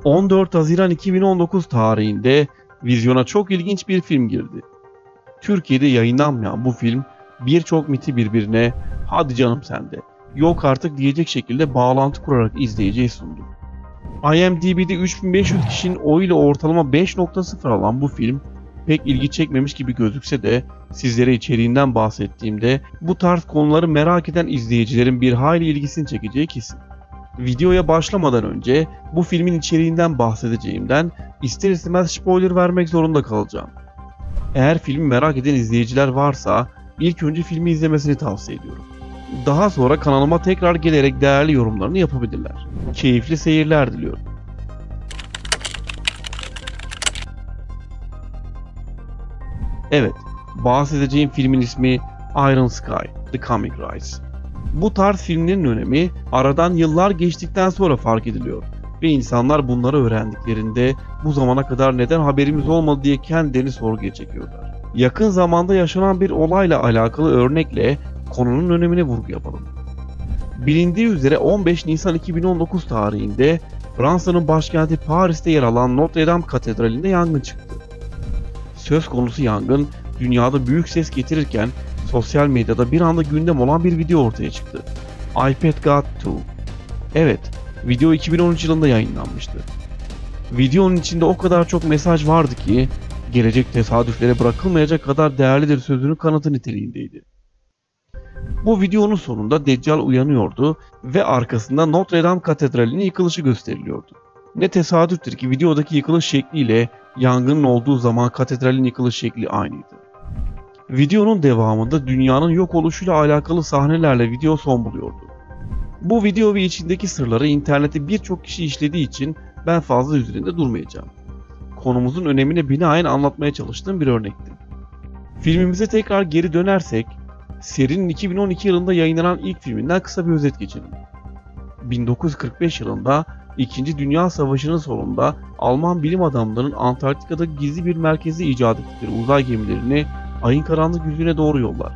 14 Haziran 2019 tarihinde vizyona çok ilginç bir film girdi. Türkiye'de yayınlanmayan bu film birçok miti birbirine "hadi canım sende, yok artık" diyecek şekilde bağlantı kurarak izleyiciye sundu. IMDb'de 3500 kişinin oyuyla ortalama 5.0 alan bu film pek ilgi çekmemiş gibi gözükse de sizlere içeriğinden bahsettiğimde bu tarz konuları merak eden izleyicilerin bir hayli ilgisini çekeceği kesin. Videoya başlamadan önce bu filmin içeriğinden bahsedeceğimden ister istemez spoiler vermek zorunda kalacağım. Eğer filmi merak eden izleyiciler varsa ilk önce filmi izlemesini tavsiye ediyorum. Daha sonra kanalıma tekrar gelerek değerli yorumlarını yapabilirler. Keyifli seyirler diliyorum. Evet, bahsedeceğim filmin ismi Iron Sky: The Comic Rise. Bu tarz filmlerin önemi aradan yıllar geçtikten sonra fark ediliyor ve insanlar bunları öğrendiklerinde bu zamana kadar neden haberimiz olmadı diye kendilerini sorguya çekiyorlar. Yakın zamanda yaşanan bir olayla alakalı örnekle konunun önemine vurgu yapalım. Bilindiği üzere 15 Nisan 2019 tarihinde Fransa'nın başkenti Paris'te yer alan Notre Dame Katedrali'nde yangın çıktı. Söz konusu yangın dünyada büyük ses getirirken sosyal medyada bir anda gündem olan bir video ortaya çıktı. iPad Got 2. Evet, video 2013 yılında yayınlanmıştı. Videonun içinde o kadar çok mesaj vardı ki gelecek tesadüflere bırakılmayacak kadar değerlidir sözünün kanıtı niteliğindeydi. Bu videonun sonunda Deccal uyanıyordu ve arkasında Notre Dame Katedrali'nin yıkılışı gösteriliyordu. Ne tesadüftür ki videodaki yıkılış şekliyle yangının olduğu zaman katedralin yıkılış şekli aynıydı. Videonun devamında dünyanın yok oluşuyla alakalı sahnelerle video son buluyordu. Bu video ve içindeki sırları internette birçok kişi işlediği için ben fazla üzerinde durmayacağım. Konumuzun önemine binaen anlatmaya çalıştığım bir örnekti. Filmimize tekrar geri dönersek, serinin 2012 yılında yayınlanan ilk filminden kısa bir özet geçelim. 1945 yılında 2. Dünya Savaşı'nın sonunda Alman bilim adamlarının Antarktika'da gizli bir merkezde icat ettikleri uzay gemilerini Ay'ın karanlık yüzüne doğru yollar.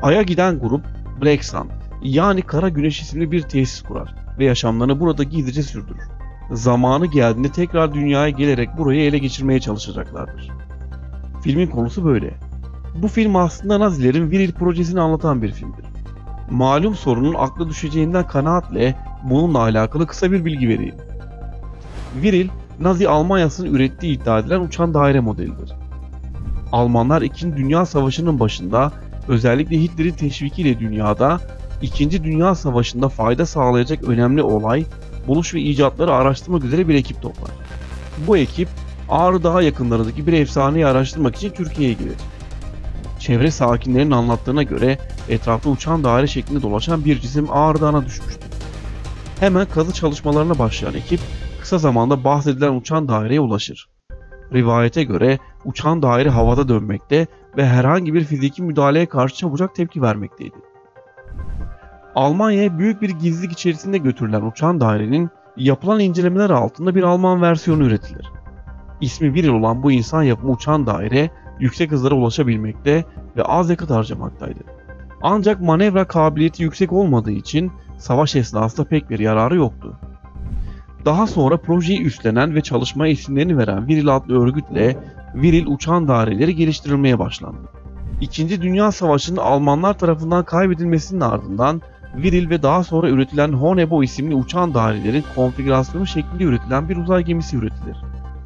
Ay'a giden grup Black Sun yani Kara Güneş isimli bir tesis kurar ve yaşamlarını burada gizlice sürdürür. Zamanı geldiğinde tekrar dünyaya gelerek burayı ele geçirmeye çalışacaklardır. Filmin konusu böyle. Bu film aslında Nazilerin Viril projesini anlatan bir filmdir. Malum sorunun akla düşeceğinden kanaatle bununla alakalı kısa bir bilgi vereyim. Viril, Nazi Almanya'sının ürettiği iddia edilen uçan daire modelidir. Almanlar 2. Dünya Savaşı'nın başında özellikle Hitler'in teşvikiyle dünyada 2. Dünya Savaşı'nda fayda sağlayacak önemli olay, buluş ve icatları araştırmak üzere bir ekip toplar. Bu ekip Ağrı Dağı yakınlarındaki bir efsaneyi araştırmak için Türkiye'ye gelir. Çevre sakinlerinin anlattığına göre etrafta uçan daire şeklinde dolaşan bir cisim Ağrı Dağı'na düşmüştü. Hemen kazı çalışmalarına başlayan ekip kısa zamanda bahsedilen uçan daireye ulaşır. Rivayete göre uçan daire havada dönmekte ve herhangi bir fiziki müdahaleye karşı çabucak tepki vermekteydi. Almanya'ya büyük bir gizlilik içerisinde götürülen uçan dairenin yapılan incelemeler altında bir Alman versiyonu üretilir. İsmi Viril olan bu insan yapımı uçan daire yüksek hızlara ulaşabilmekte ve az yakıt harcamaktaydı. Ancak manevra kabiliyeti yüksek olmadığı için savaş esnasında pek bir yararı yoktu. Daha sonra projeyi üstlenen ve çalışmaya isimlerini veren Viril adlı örgütle Viril uçan daireleri geliştirilmeye başlandı. 2. Dünya Savaşı'nın Almanlar tarafından kaybedilmesinin ardından Viril ve daha sonra üretilen Honebo isimli uçan dairelerin konfigürasyonu şeklinde üretilen bir uzay gemisi üretilir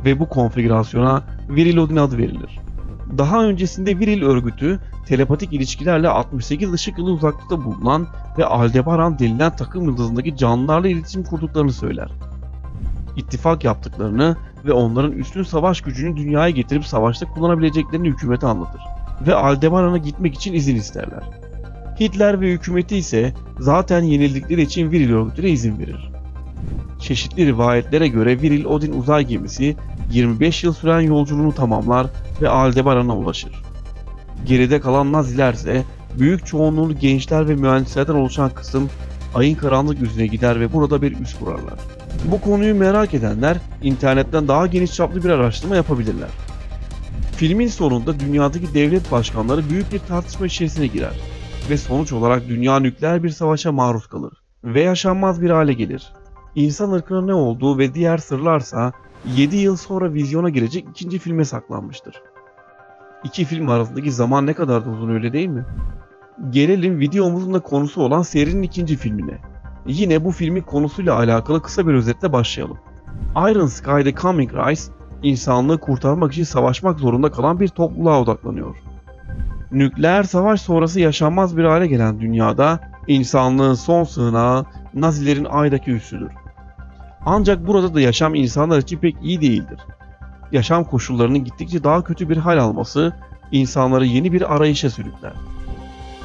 ve bu konfigürasyona Viril Odin adı verilir. Daha öncesinde Viril örgütü telepatik ilişkilerle 68 ışık yılı uzaklıkta bulunan ve Aldebaran denilen takım yıldızındaki canlılarla iletişim kurduklarını söyler. İttifak yaptıklarını ve onların üstün savaş gücünü dünyaya getirip savaşta kullanabileceklerini hükümete anlatır ve Aldebaran'a gitmek için izin isterler. Hitler ve hükümeti ise zaten yenildikleri için Viril örgütüne izin verir. Çeşitli rivayetlere göre Viril Odin uzay gemisi 25 yıl süren yolculuğunu tamamlar ve Aldebaran'a ulaşır. Geride kalan Naziler ise büyük çoğunluğu gençler ve mühendislerden oluşan kısım Ay'ın karanlık yüzüne gider ve burada bir üs kurarlar. Bu konuyu merak edenler internetten daha geniş çaplı bir araştırma yapabilirler. Filmin sonunda dünyadaki devlet başkanları büyük bir tartışma içerisine girer ve sonuç olarak dünya nükleer bir savaşa maruz kalır ve yaşanmaz bir hale gelir. İnsan ırkının ne olduğu ve diğer sırlarsa 7 yıl sonra vizyona girecek ikinci filme saklanmıştır. İki film arasındaki zaman ne kadar da uzun, öyle değil mi? Gelelim videomuzun da konusu olan serinin ikinci filmine. Yine bu filmin konusuyla alakalı kısa bir özetle başlayalım. Iron Sky The Coming Rise, insanlığı kurtarmak için savaşmak zorunda kalan bir topluluğa odaklanıyor. Nükleer savaş sonrası yaşanmaz bir hale gelen dünyada insanlığın son sığınağı Nazilerin Ay'daki üssüdür. Ancak burada da yaşam insanlar için pek iyi değildir. Yaşam koşullarının gittikçe daha kötü bir hal alması insanları yeni bir arayışa sürükler.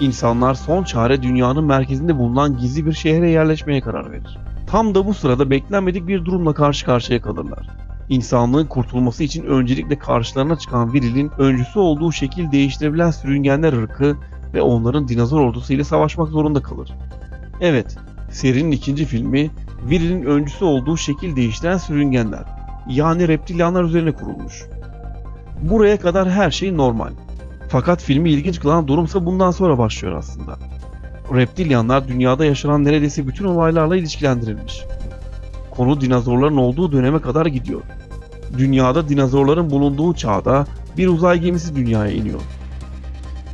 İnsanlar son çare dünyanın merkezinde bulunan gizli bir şehre yerleşmeye karar verir. Tam da bu sırada beklenmedik bir durumla karşı karşıya kalırlar. İnsanlığın kurtulması için öncelikle karşılarına çıkan Viril'in öncüsü olduğu şekil değiştirebilen sürüngenler ırkı ve onların dinozor ordusu ile savaşmak zorunda kalır. Evet, serinin ikinci filmi Viril'in öncüsü olduğu şekil değiştiren sürüngenler, yani reptilyanlar üzerine kurulmuş. Buraya kadar her şey normal. Fakat filmi ilginç kılan durumsa bundan sonra başlıyor aslında. Reptilyanlar dünyada yaşanan neredeyse bütün olaylarla ilişkilendirilmiş. Konu dinozorların olduğu döneme kadar gidiyor. Dünyada dinozorların bulunduğu çağda bir uzay gemisi dünyaya iniyor.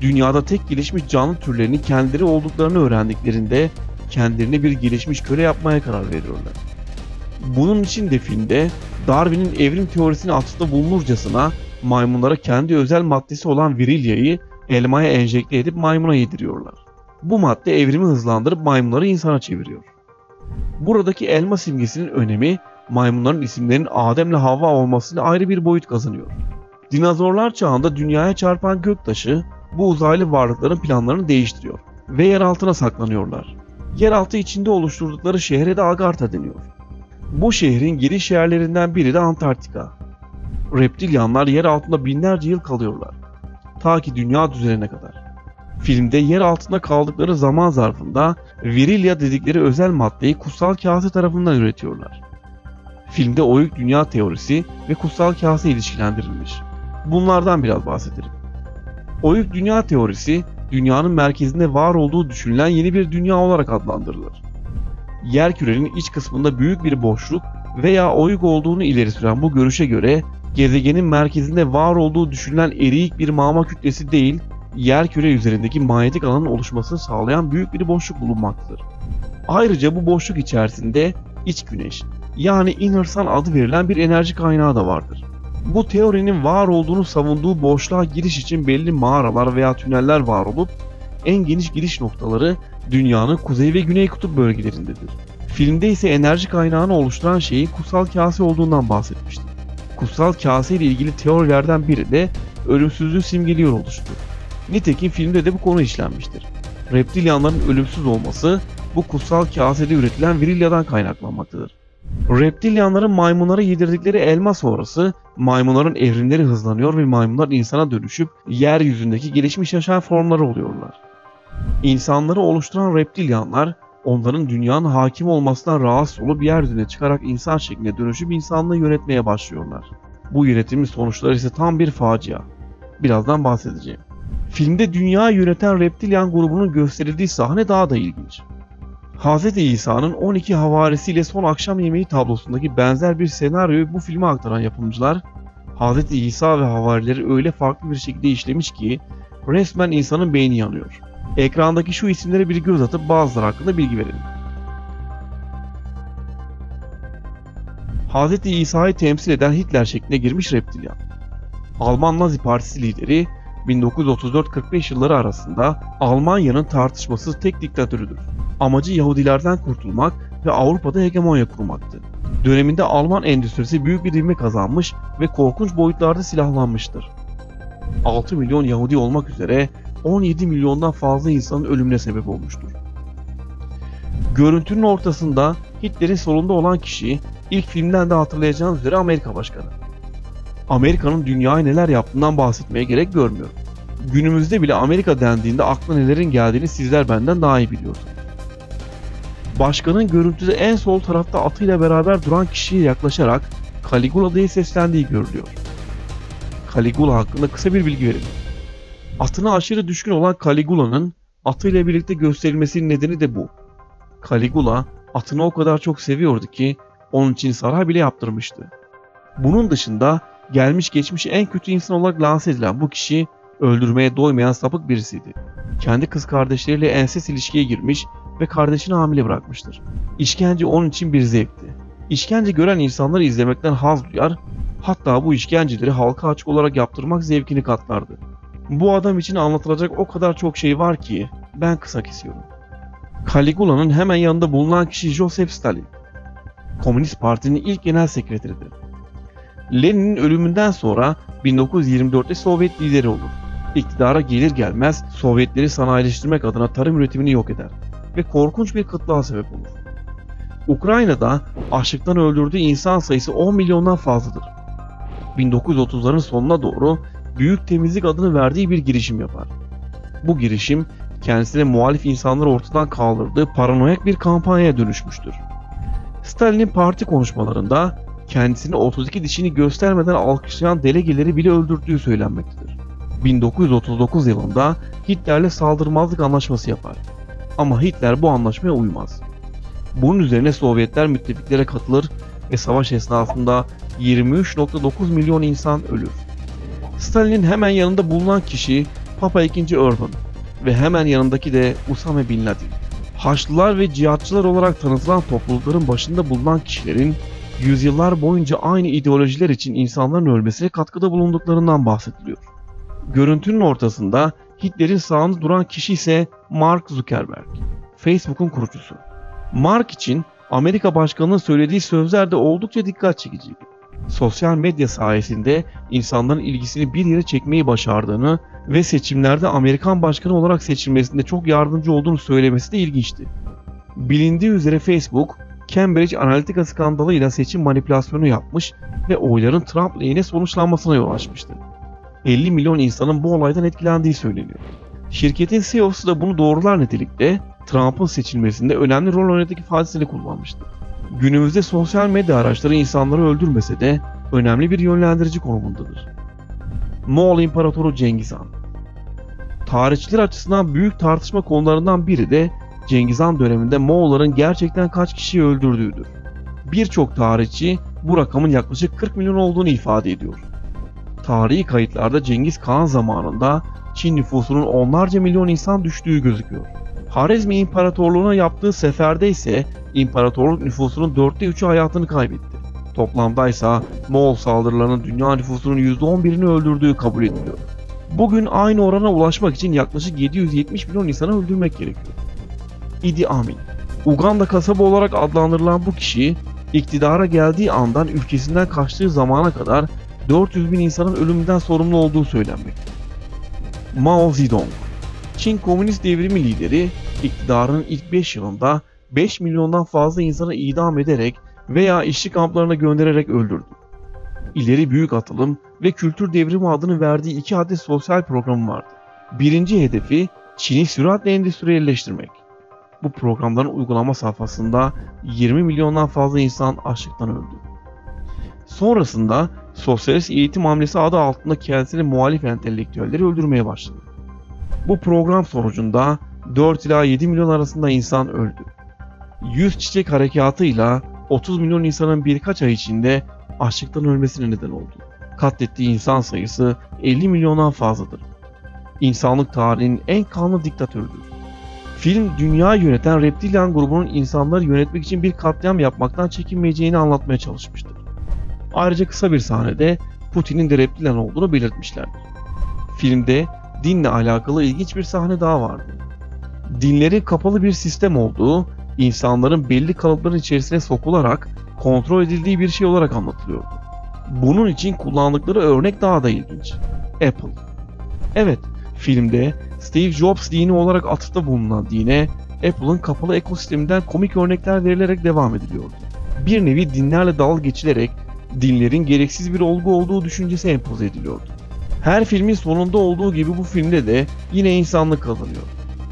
Dünyada tek gelişmiş canlı türlerinin kendileri olduklarını öğrendiklerinde kendilerine bir gelişmiş köle yapmaya karar veriyorlar. Bunun için de filmde Darwin'in evrim teorisine atıfta bulunurcasına maymunlara kendi özel maddesi olan virilyayı elmaya enjekte edip maymuna yediriyorlar. Bu madde evrimi hızlandırıp maymunları insana çeviriyor. Buradaki elma simgesinin önemi maymunların isimlerinin Adem'le Havva olmasıyla ayrı bir boyut kazanıyor. Dinozorlar çağında dünyaya çarpan göktaşı bu uzaylı varlıkların planlarını değiştiriyor ve yer altına saklanıyorlar. Yeraltı içinde oluşturdukları şehre de Agartha deniyor. Bu şehrin giriş yerlerinden biri de Antarktika. Reptilyanlar yer altında binlerce yıl kalıyorlar. Ta ki dünya düzelene kadar. Filmde yer altında kaldıkları zaman zarfında virilya dedikleri özel maddeyi kutsal kase tarafından üretiyorlar. Filmde oyuk dünya teorisi ve kutsal kase ilişkilendirilmiş. Bunlardan biraz bahsedelim. Oyuk dünya teorisi, dünyanın merkezinde var olduğu düşünülen yeni bir dünya olarak adlandırılır. Yerkürenin iç kısmında büyük bir boşluk veya oyuk olduğunu ileri süren bu görüşe göre gezegenin merkezinde var olduğu düşünülen eriyik bir mağma kütlesi değil, yerküre üzerindeki manyetik alanın oluşmasını sağlayan büyük bir boşluk bulunmaktadır. Ayrıca bu boşluk içerisinde iç güneş, yani Inner Sun adı verilen bir enerji kaynağı da vardır. Bu teorinin var olduğunu savunduğu boşluğa giriş için belli mağaralar veya tüneller var olup en geniş giriş noktaları dünyanın kuzey ve güney kutup bölgelerindedir. Filmde ise enerji kaynağını oluşturan şeyin kutsal kase olduğundan bahsetmiştim. Kutsal kase ile ilgili teorilerden biri de ölümsüzlüğü simgeliyor oluştu. Nitekim filmde de bu konu işlenmiştir. Reptilyanların ölümsüz olması bu kutsal kasede üretilen virilyadan kaynaklanmaktadır. Reptilyanların maymunlara yedirdikleri elma sonrası maymunların evrimleri hızlanıyor ve maymunlar insana dönüşüp yeryüzündeki gelişmiş yaşam formları oluyorlar. İnsanları oluşturan reptilyanlar onların dünyanın hakim olmasından rahatsız olup yeryüzüne çıkarak insan şekline dönüşüp insanlığı yönetmeye başlıyorlar. Bu yönetimin sonuçları ise tam bir facia. Birazdan bahsedeceğim. Filmde dünyayı yöneten reptilyan grubunun gösterildiği sahne daha da ilginç. Hz. İsa'nın 12 havarisiyle son akşam yemeği tablosundaki benzer bir senaryoyu bu filme aktaran yapımcılar, Hz. İsa ve havarileri öyle farklı bir şekilde işlemiş ki resmen insanın beyni yanıyor. Ekrandaki şu isimlere bir göz atıp bazıları hakkında bilgi verelim. Hz. İsa'yı temsil eden Hitler şekline girmiş reptilyan. Alman Nazi Partisi lideri 1934-45 yılları arasında Almanya'nın tartışmasız tek diktatörüdür. Amacı Yahudilerden kurtulmak ve Avrupa'da hegemonya kurmaktı. Döneminde Alman endüstrisi büyük bir ivme kazanmış ve korkunç boyutlarda silahlanmıştır. 6 milyon Yahudi olmak üzere 17 milyondan fazla insanın ölümüne sebep olmuştur. Görüntünün ortasında Hitler'in solunda olan kişi ilk filmden de hatırlayacağınız üzere Amerika Başkanı. Amerika'nın dünyaya neler yaptığından bahsetmeye gerek görmüyorum. Günümüzde bile Amerika dendiğinde akla nelerin geldiğini sizler benden daha iyi biliyorsunuz. Başkanın görüntüde en sol tarafta atıyla beraber duran kişiye yaklaşarak Caligula diye seslendiği görülüyor. Caligula hakkında kısa bir bilgi verelim. Atına aşırı düşkün olan Caligula'nın atıyla birlikte gösterilmesinin nedeni de bu. Caligula, Atını o kadar çok seviyordu ki onun için saray bile yaptırmıştı. Bunun dışında gelmiş geçmiş en kötü insan olarak lanse edilen bu kişi öldürmeye doymayan sapık birisiydi. Kendi kız kardeşleriyle ensest ilişkiye girmiş ve kardeşini hamile bırakmıştır. İşkence onun için bir zevkti. İşkence gören insanları izlemekten haz duyar, hatta bu işkenceleri halka açık olarak yaptırmak zevkini katlardı. Bu adam için anlatılacak o kadar çok şey var ki ben kısa kesiyorum. Caligula'nın hemen yanında bulunan kişi Joseph Stalin. Komünist Parti'nin ilk genel sekreteridir. Lenin'in ölümünden sonra 1924'te Sovyet lideri olur. İktidara gelir gelmez Sovyetleri sanayileştirmek adına tarım üretimini yok eder ve korkunç bir kıtlığa sebep olur. Ukrayna'da açlıktan öldürdüğü insan sayısı 10 milyondan fazladır. 1930'ların sonuna doğru Büyük Temizlik adını verdiği bir girişim yapar. Bu girişim kendisine muhalif insanları ortadan kaldırdığı paranoyak bir kampanyaya dönüşmüştür. Stalin'in parti konuşmalarında kendisini 32 dişini göstermeden alkışlayan delegeleri bile öldürdüğü söylenmektedir. 1939 yılında Hitler'le saldırmazlık anlaşması yapar. Ama Hitler bu anlaşmaya uymaz. Bunun üzerine Sovyetler müttefiklere katılır ve savaş esnasında 23,9 milyon insan ölür. Stalin'in hemen yanında bulunan kişi Papa II. Urban ve hemen yanındaki de Usame Bin Laden. Haçlılar ve cihatçılar olarak tanıtılan toplulukların başında bulunan kişilerin yüzyıllar boyunca aynı ideolojiler için insanların ölmesine katkıda bulunduklarından bahsediliyor. Görüntünün ortasında Hitler'in sağında duran kişi ise Mark Zuckerberg, Facebook'un kurucusu. Mark için Amerika Başkanı'nın söylediği sözler de oldukça dikkat çekiciydi. Sosyal medya sayesinde insanların ilgisini bir yere çekmeyi başardığını ve seçimlerde Amerikan Başkanı olarak seçilmesinde çok yardımcı olduğunu söylemesi de ilginçti. Bilindiği üzere Facebook, Cambridge Analytica skandalıyla seçim manipülasyonu yapmış ve oyların Trump lehine sonuçlanmasına yol açmıştı. 50 milyon insanın bu olaydan etkilendiği söyleniyor. Şirketin CEO'su da bunu doğrular nitelikte Trump'ın seçilmesinde önemli rol oynadığı ifadesini kullanmıştı. Günümüzde sosyal medya araçları insanları öldürmese de önemli bir yönlendirici konumundadır. Moğol İmparatoru Cengiz Han. Tarihçiler açısından büyük tartışma konularından biri de Cengiz Han döneminde Moğolların gerçekten kaç kişiyi öldürdüğüdür. Birçok tarihçi bu rakamın yaklaşık 40 milyon olduğunu ifade ediyor. Tarihi kayıtlarda Cengiz Kağan zamanında Çin nüfusunun onlarca milyon insan düştüğü gözüküyor. Harizmi İmparatorluğu'na yaptığı seferde ise imparatorluk nüfusunun 3'ü hayatını kaybetti. Toplamda ise Moğol saldırılarının dünya nüfusunun %11'ini öldürdüğü kabul ediliyor. Bugün aynı orana ulaşmak için yaklaşık 770 milyon insanı öldürmek gerekiyor. Idi Amin. Uganda kasaba olarak adlandırılan bu kişi iktidara geldiği andan ülkesinden kaçtığı zamana kadar 400 bin insanın ölümünden sorumlu olduğu söylenmekte. Mao Zedong. Çin Komünist Devrimi lideri iktidarının ilk 5 yılında 5 milyondan fazla insanı idam ederek veya işçi kamplarına göndererek öldürdü. İleri Büyük Atılım ve Kültür Devrimi adını verdiği 2 adet sosyal programı vardı. Birinci hedefi Çin'i süratle endüstriyelleştirmek. Bu programların uygulama safhasında 20 milyondan fazla insan açlıktan öldü. Sonrasında Sosyalist Eğitim Hamlesi adı altında kendisine muhalif entelektüelleri öldürmeye başladı. Bu program sonucunda 4 ila 7 milyon arasında insan öldü. 100 Çiçek Harekatı'yla 30 milyon insanın birkaç ay içinde açlıktan ölmesine neden oldu. Katlettiği insan sayısı 50 milyondan fazladır. İnsanlık tarihinin en kanlı diktatörüdür. Film dünyayı yöneten reptilyan grubunun insanları yönetmek için bir katliam yapmaktan çekinmeyeceğini anlatmaya çalışmıştır. Ayrıca kısa bir sahnede Putin'in de reptilyan olduğunu belirtmişlerdir. Filmde dinle alakalı ilginç bir sahne daha vardı. Dinlerin kapalı bir sistem olduğu, insanların belli kalıpların içerisine sokularak kontrol edildiği bir şey olarak anlatılıyordu. Bunun için kullandıkları örnek daha da ilginç. Apple. Evet, filmde Steve Jobs dini olarak atıfta bulunan dine Apple'ın kapalı ekosisteminden komik örnekler verilerek devam ediliyordu. Bir nevi dinlerle dalga geçilerek dinlerin gereksiz bir olgu olduğu düşüncesi empoze ediliyordu. Her filmin sonunda olduğu gibi bu filmde de yine insanlık kazanıyor.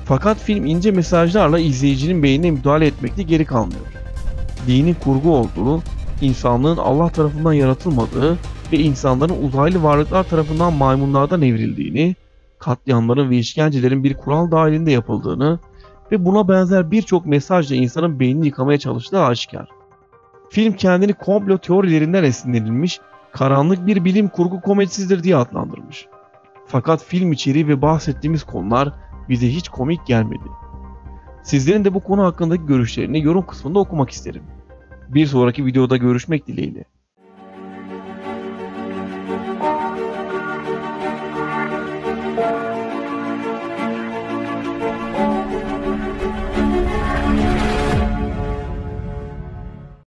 Fakat film ince mesajlarla izleyicinin beynine müdahale etmekte geri kalmıyor. Dinin kurgu olduğu, insanlığın Allah tarafından yaratılmadığı ve insanların uzaylı varlıklar tarafından maymunlardan evrildiğini, katliamların ve işkencelerin bir kural dahilinde yapıldığını ve buna benzer birçok mesajla insanın beynini yıkamaya çalıştığı aşikar. Film kendini komplo teorilerinden esinlenilmiş, karanlık bir bilim kurgu komedisidir diye adlandırmış. Fakat film içeriği ve bahsettiğimiz konular bize hiç komik gelmedi. Sizlerin de bu konu hakkındaki görüşlerini yorum kısmında okumak isterim. Bir sonraki videoda görüşmek dileğiyle.